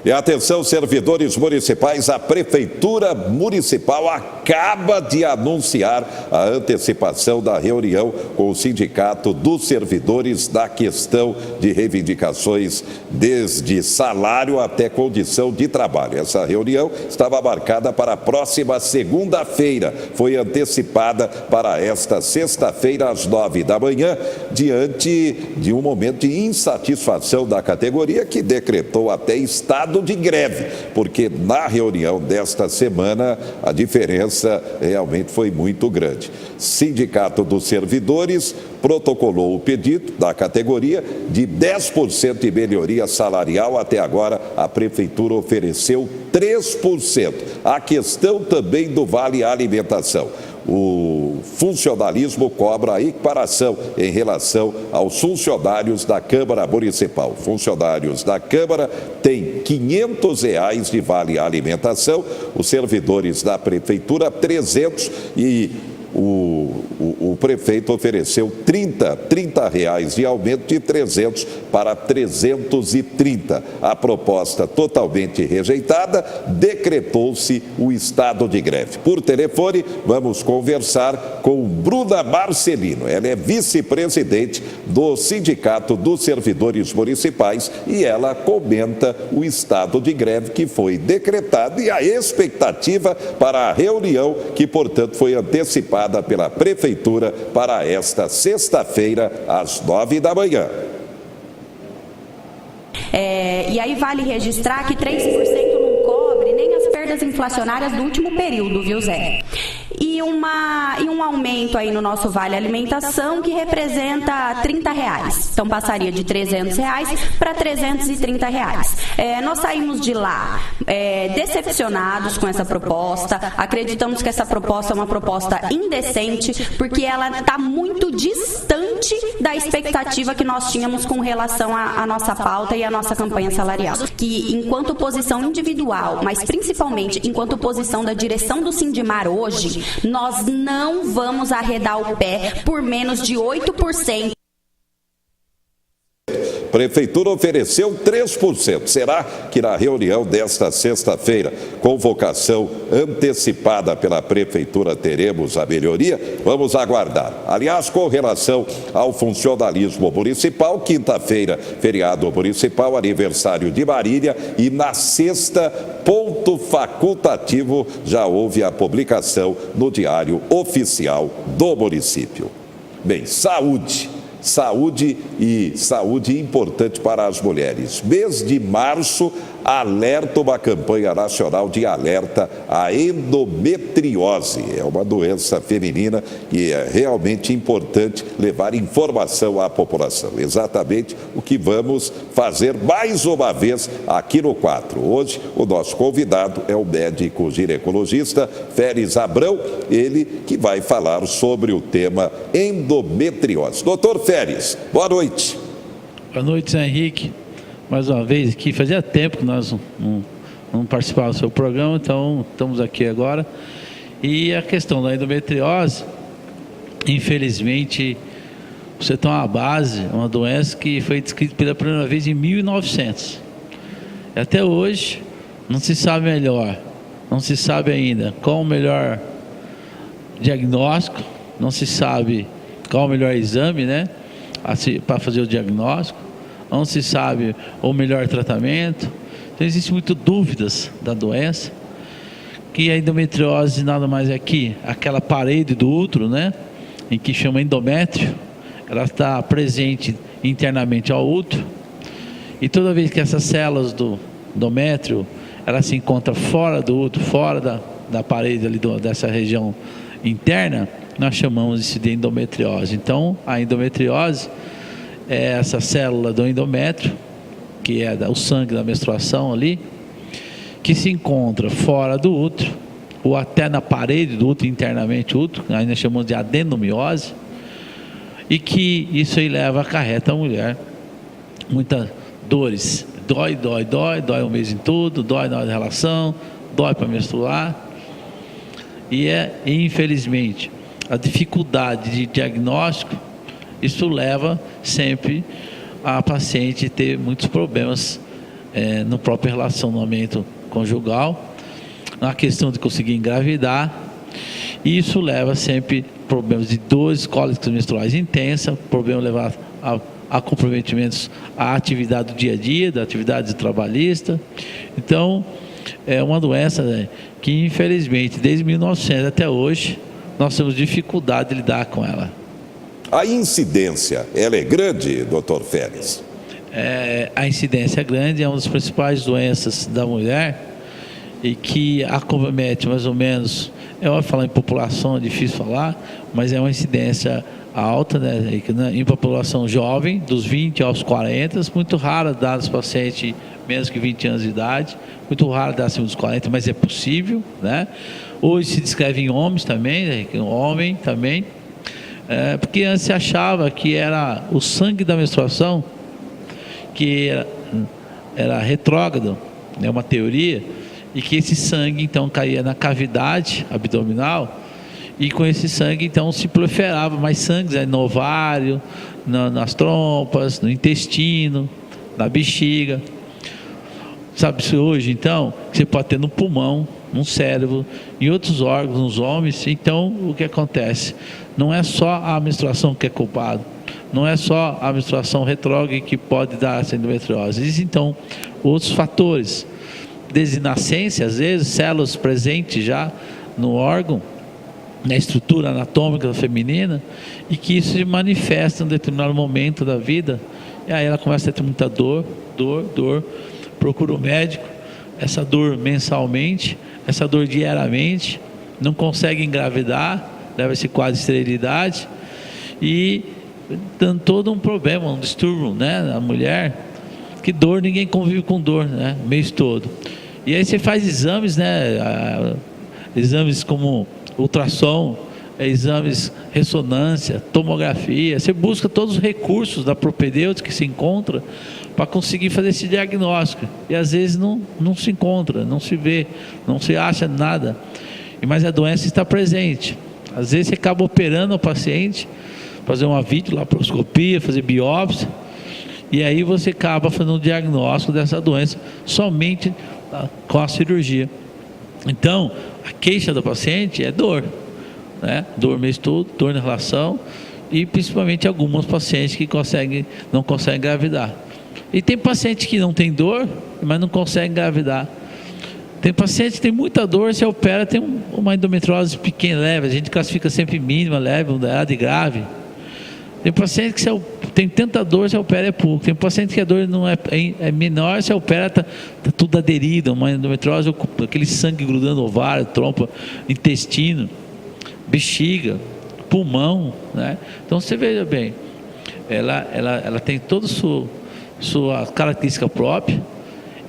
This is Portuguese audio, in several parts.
E atenção, servidores municipais, a Prefeitura Municipal acaba de anunciar a antecipação da reunião com o Sindicato dos Servidores na questão de reivindicações desde salário até condição de trabalho. Essa reunião estava marcada para a próxima segunda-feira, foi antecipada para esta sexta-feira às 9 da manhã, diante de um momento de insatisfação da categoria que decretou até estado de greve, porque na reunião desta semana a diferença realmente foi muito grande. Sindicato dos Servidores protocolou o pedido da categoria de 10% de melhoria salarial. Até agora a Prefeitura ofereceu 3%. A questão também do Vale Alimentação. O funcionalismo cobra a equiparação em relação aos funcionários da Câmara Municipal. Funcionários da Câmara têm R$ 500 de vale alimentação, os servidores da Prefeitura 300 e o prefeito ofereceu R$ 30 de aumento de 300 para 330. A proposta totalmente rejeitada, decretou-se o estado de greve. Por telefone, vamos conversar com Bruna Marcelino. Ela é vice-presidente do Sindicato dos Servidores Municipais e ela comenta o estado de greve que foi decretado e a expectativa para a reunião que, portanto, foi antecipada pela Prefeitura para esta sexta-feira, às 9 da manhã. E aí vale registrar que 3% não cobre nem as perdas inflacionárias do último período, viu, Zé? E um aumento aí no nosso Vale Alimentação que representa R$ 30. Então passaria de R$ 300 para R$ 330. Nós saímos de lá decepcionados com essa proposta. Acreditamos que essa proposta é uma proposta indecente, porque ela está muito distante da expectativa que nós tínhamos com relação à nossa pauta e à nossa campanha salarial. Que enquanto posição individual, mas principalmente enquanto posição da direção do Sindimar hoje, nós não vamos arredar o pé por menos de 8%. Prefeitura ofereceu 3%. Será que na reunião desta sexta-feira, convocação antecipada pela Prefeitura, teremos a melhoria? Vamos aguardar. Aliás, com relação ao funcionalismo municipal, quinta-feira, feriado municipal, aniversário de Marília, e na sexta, ponto facultativo, já houve a publicação no Diário Oficial do município. Bem, saúde importante para as mulheres. Mês de março, alerta, uma campanha nacional de alerta à endometriose. É uma doença feminina e é realmente importante levar informação à população. Exatamente o que vamos fazer mais uma vez aqui no 4. Hoje, o nosso convidado é o médico ginecologista Féris Abrão, ele que vai falar sobre o tema endometriose. Doutor Féris, boa noite. Boa noite, Zé Henrique. Mais uma vez aqui, fazia tempo que nós não participávamos do seu programa, então estamos aqui agora. E a questão da endometriose, infelizmente, você tem uma base, uma doença que foi descrita pela primeira vez em 1900. E até hoje não se sabe melhor, não se sabe ainda qual o melhor diagnóstico, não se sabe qual o melhor exame, né, para fazer o diagnóstico. Não se sabe o melhor tratamento. Então existem muitas dúvidas da doença, que a endometriose nada mais é que aquela parede do útero, né, em que chama endométrio, ela está presente internamente ao útero, e toda vez que essas células do endométrio, ela se encontra fora do útero, fora da parede ali dessa região interna, nós chamamos isso de endometriose. Então a endometriose é essa célula do endométrio, que é o sangue da menstruação ali, que se encontra fora do útero, ou até na parede do útero, internamente o útero, ainda chamamos de adenomiose, e que isso aí acarreta a mulher muitas dores. Dói o mês em tudo, dói na hora da relação, dói para menstruar, e infelizmente, a dificuldade de diagnóstico, isso leva sempre a paciente a ter muitos problemas no próprio relacionamento conjugal, na questão de conseguir engravidar. E isso leva sempre problemas de dores cólicas menstruais intensas, problema levar a comprometimentos à atividade do dia a dia, da atividade trabalhista. Então, é uma doença, né, que infelizmente desde 1900 até hoje nós temos dificuldade de lidar com ela. A incidência, ela é grande, doutor Félix? A incidência é grande, é uma das principais doenças da mulher e que acomete mais ou menos, eu vou falar em população, é difícil falar, mas é uma incidência alta, né, em população jovem, dos 20 aos 40, muito rara dar aos pacientes menos que 20 anos de idade, muito raro dar acima dos 40, mas é possível, né? Hoje se descreve em homens também, né, homem também, porque antes se achava que era o sangue da menstruação, que era retrógrado, é uma teoria, e que esse sangue então caía na cavidade abdominal, e com esse sangue então se proliferava mais sangue no ovário, nas trompas, no intestino, na bexiga. Sabe-se hoje então que você pode ter no pulmão, no cérebro, em outros órgãos, nos homens. Então o que acontece? Não é só a menstruação que é culpada, não é só a menstruação retrógrada que pode dar essa endometriose. Existem então outros fatores, desde nascença, às vezes células presentes já no órgão, na estrutura anatômica feminina, e que isso se manifesta em um determinado momento da vida, e aí ela começa a ter muita dor, procura o médico, essa dor mensalmente, essa dor diariamente, não consegue engravidar, leva-se quase esterilidade, e dando todo um problema, um distúrbio, né, na mulher, que dor, ninguém convive com dor, né, o mês todo. E aí você faz exames, né, exames como ultrassom, exames, ressonância, tomografia, você busca todos os recursos da propedêutica que se encontra para conseguir fazer esse diagnóstico, e às vezes não se encontra, não se vê, não se acha nada, mas a doença está presente. Às vezes você acaba operando o paciente, fazer uma videolaparoscopia, fazer biópsia, e aí você acaba fazendo um diagnóstico dessa doença somente com a cirurgia. Então, a queixa do paciente é dor, né? Dor o mês todo, dor na relação, e principalmente alguns pacientes que não conseguem engravidar. E tem paciente que não tem dor, mas não consegue engravidar. Tem paciente que tem muita dor, se opera, tem uma endometriose pequena, leve, a gente classifica sempre mínima, leve, moderada e grave. Tem paciente que tem tanta dor, se opera é pouco. Tem paciente que a dor não é menor, se opera está tudo aderido, uma endometriose, aquele sangue grudando no ovário, trompa, intestino, bexiga, pulmão, né? Então você veja bem, ela tem toda sua característica própria,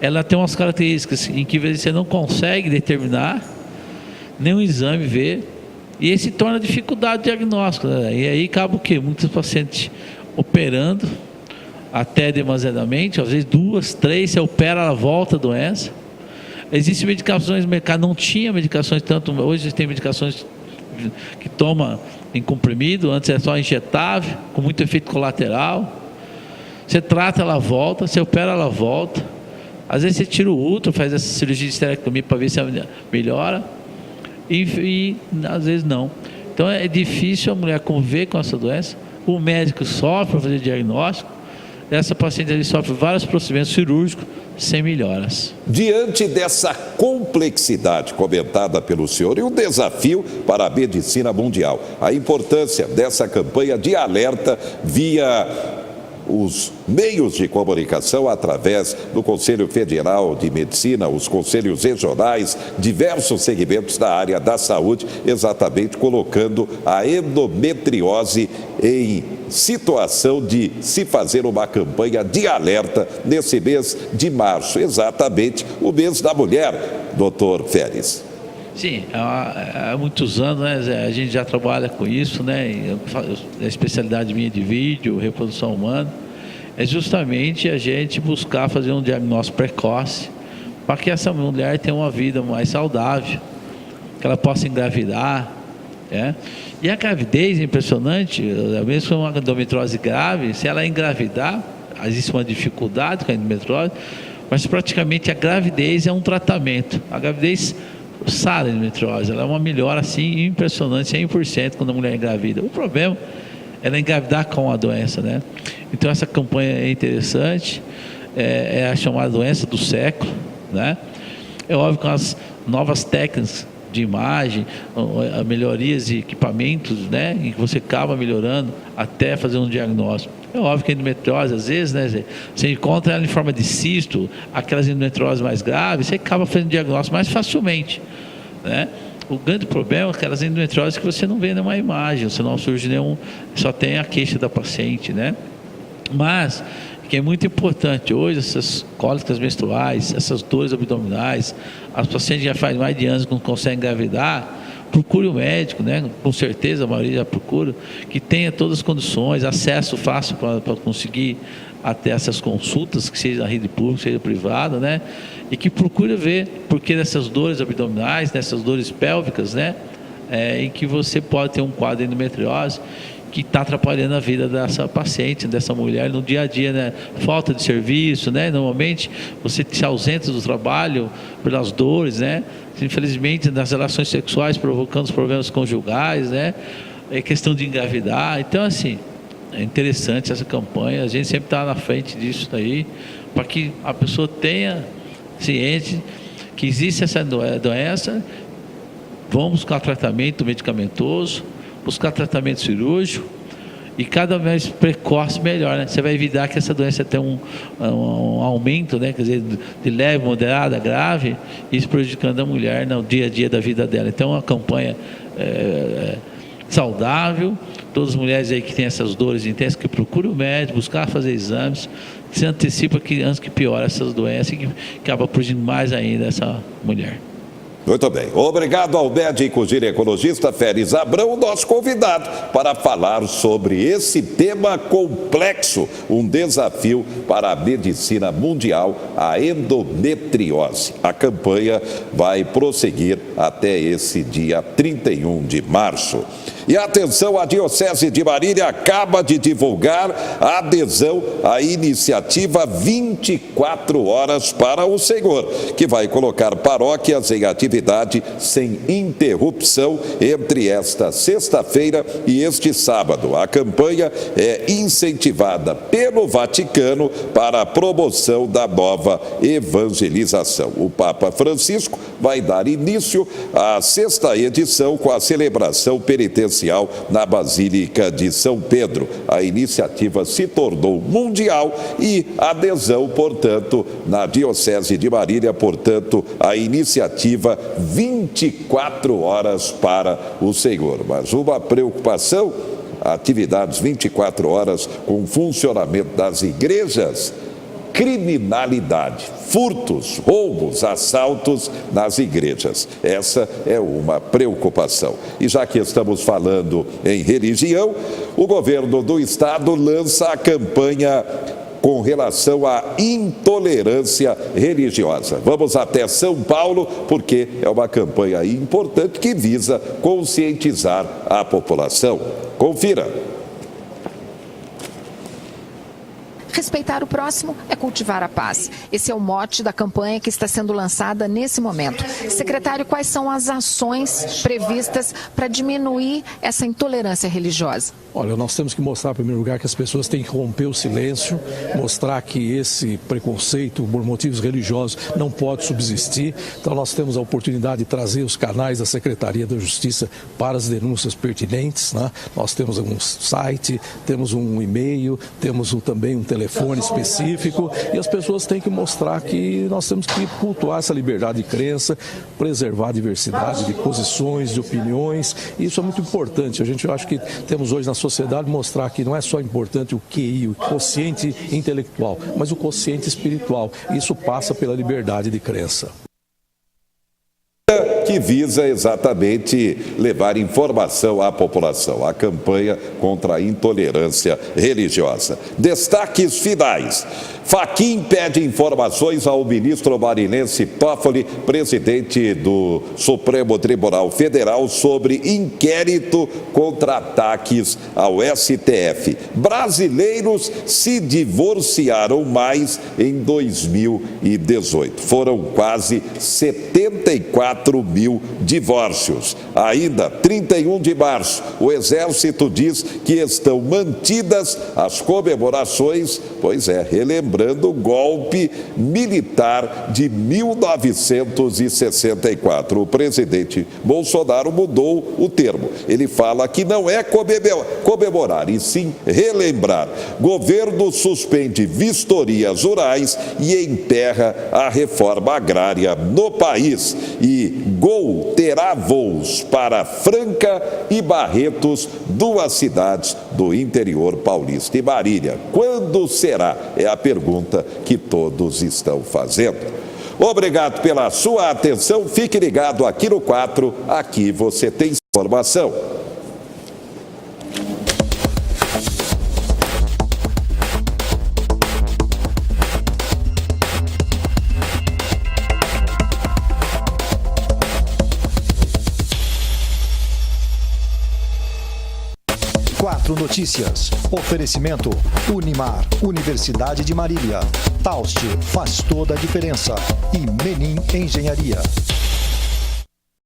ela tem umas características em que você não consegue determinar, nenhum exame vê, e isso se torna dificuldade diagnóstica, né? E aí acaba o quê? Muitos pacientes operando até demasiadamente, às vezes 2, 3, você opera, ela volta a doença. Existem medicações no mercado, não tinha medicações tanto, hoje tem medicações que toma em comprimido, antes era só injetável, com muito efeito colateral. Você trata, ela volta, você opera, ela volta. Às vezes você tira o útero, faz essa cirurgia de esterectomia para ver se ela melhora, e às vezes não. Então é difícil a mulher conviver com essa doença. O médico sofre para fazer diagnóstico. Essa paciente ali sofre vários procedimentos cirúrgicos sem melhoras. Diante dessa complexidade comentada pelo senhor e o desafio para a medicina mundial, a importância dessa campanha de alerta via os meios de comunicação através do Conselho Federal de Medicina, os conselhos regionais, diversos segmentos da área da saúde, exatamente colocando a endometriose em situação de se fazer uma campanha de alerta nesse mês de março, exatamente o mês da mulher, doutor Félix. Sim, há muitos anos, né, a gente já trabalha com isso, né, a especialidade minha de vídeo, reprodução humana, é justamente a gente buscar fazer um diagnóstico precoce para que essa mulher tenha uma vida mais saudável, que ela possa engravidar, né? E a gravidez é impressionante, mesmo com uma endometriose grave, se ela engravidar, existe uma dificuldade com a endometriose, mas praticamente a gravidez é um tratamento. A gravidez sara a endometriose, ela é uma melhora assim impressionante, 100% quando a mulher engravida. O problema é ela engravidar com a doença, né? Então essa campanha é interessante, é a chamada doença do século, né? É óbvio que as novas técnicas de imagem, melhorias de equipamentos, né, em que você acaba melhorando até fazer um diagnóstico. É óbvio que a endometriose, às vezes, né, você encontra ela em forma de cisto, aquelas endometrioses mais graves, você acaba fazendo diagnóstico mais facilmente, né? O grande problema é aquelas endometrioses que você não vê nenhuma imagem, você não surge nenhum, só tem a queixa da paciente, né? Mas que é muito importante hoje, essas cólicas menstruais, essas dores abdominais, as pacientes já faz mais de anos que não conseguem engravidar, procure o médico, né? Com certeza a maioria já procura, que tenha todas as condições, acesso fácil para conseguir até essas consultas, que seja na rede pública, seja privada, né? E que procure ver porque nessas dores abdominais, nessas dores pélvicas, né? Em que você pode ter um quadro de endometriose que está atrapalhando a vida dessa paciente, dessa mulher no dia a dia, né? Falta de serviço, né? Normalmente você se ausenta do trabalho pelas dores, né? Infelizmente nas relações sexuais provocando os problemas conjugais, né? É questão de engravidar. Então assim, é interessante essa campanha, a gente sempre está na frente disso daí, para que a pessoa tenha ciente que existe essa doença, vamos buscar tratamento medicamentoso, buscar tratamento cirúrgico e cada vez precoce melhor, né? Você vai evitar que essa doença tenha um aumento, né? Quer dizer, de leve, moderada, grave, isso prejudicando a mulher no dia a dia da vida dela. Então, é uma campanha saudável, todas as mulheres aí que têm essas dores intensas, que procuram o médico, buscar fazer exames, se antecipa que antes que piore essas doenças e que acaba prejudicando mais ainda essa mulher. Muito bem. Obrigado ao médico ginecologista Félix Abrão, nosso convidado, para falar sobre esse tema complexo, um desafio para a medicina mundial, a endometriose. A campanha vai prosseguir até esse dia 31 de março. E atenção, a Diocese de Marília acaba de divulgar a adesão à iniciativa 24 horas para o Senhor, que vai colocar paróquias em atividade sem interrupção entre esta sexta-feira e este sábado. A campanha é incentivada pelo Vaticano para a promoção da nova evangelização. O Papa Francisco vai dar início à sexta edição com a celebração penitencial na Basílica de São Pedro. A iniciativa se tornou mundial e a adesão, portanto, na Diocese de Marília, portanto, a iniciativa 24 horas para o Senhor. Mas uma preocupação, atividades 24 horas com o funcionamento das igrejas, criminalidade, furtos, roubos, assaltos nas igrejas. Essa é uma preocupação. E já que estamos falando em religião, o governo do estado lança a campanha com relação à intolerância religiosa. Vamos até São Paulo, porque é uma campanha importante que visa conscientizar a população. Confira. Respeitar o próximo é cultivar a paz. Esse é o mote da campanha que está sendo lançada nesse momento. Secretário, quais são as ações previstas para diminuir essa intolerância religiosa? Olha, nós temos que mostrar, em primeiro lugar, que as pessoas têm que romper o silêncio, mostrar que esse preconceito por motivos religiosos não pode subsistir. Então, nós temos a oportunidade de trazer os canais da Secretaria da Justiça para as denúncias pertinentes, né? Nós temos um site, temos um e-mail, temos também um telefone específico e as pessoas têm que mostrar que nós temos que cultuar essa liberdade de crença, preservar a diversidade de posições, de opiniões. Isso é muito importante. A gente acha que temos hoje na sociedade mostrar que não é só importante o QI, o quociente intelectual, mas o quociente espiritual. Isso passa pela liberdade de crença. que visa exatamente levar informação à população, a campanha contra a intolerância religiosa. Destaques finais. Fachin pede informações ao ministro marinense Toffoli, presidente do Supremo Tribunal Federal, sobre inquérito contra ataques ao STF. Brasileiros se divorciaram mais em 2018. Foram quase 74 mil divórcios. Ainda, 31 de março, o Exército diz que estão mantidas as comemorações, relembrando o golpe militar de 1964. O presidente Bolsonaro mudou o termo. Ele fala que não é comemorar, e sim relembrar. Governo suspende vistorias rurais e emperra a reforma agrária no país. E Gol terá voos para Franca e Barretos, duas cidades do interior paulista. E Marília, quando será? É a pergunta que todos estão fazendo. Obrigado pela sua atenção. Fique ligado aqui no 4. Aqui você tem informação. Notícias. Oferecimento Unimar, Universidade de Marília. Taust faz toda a diferença. E Menin Engenharia.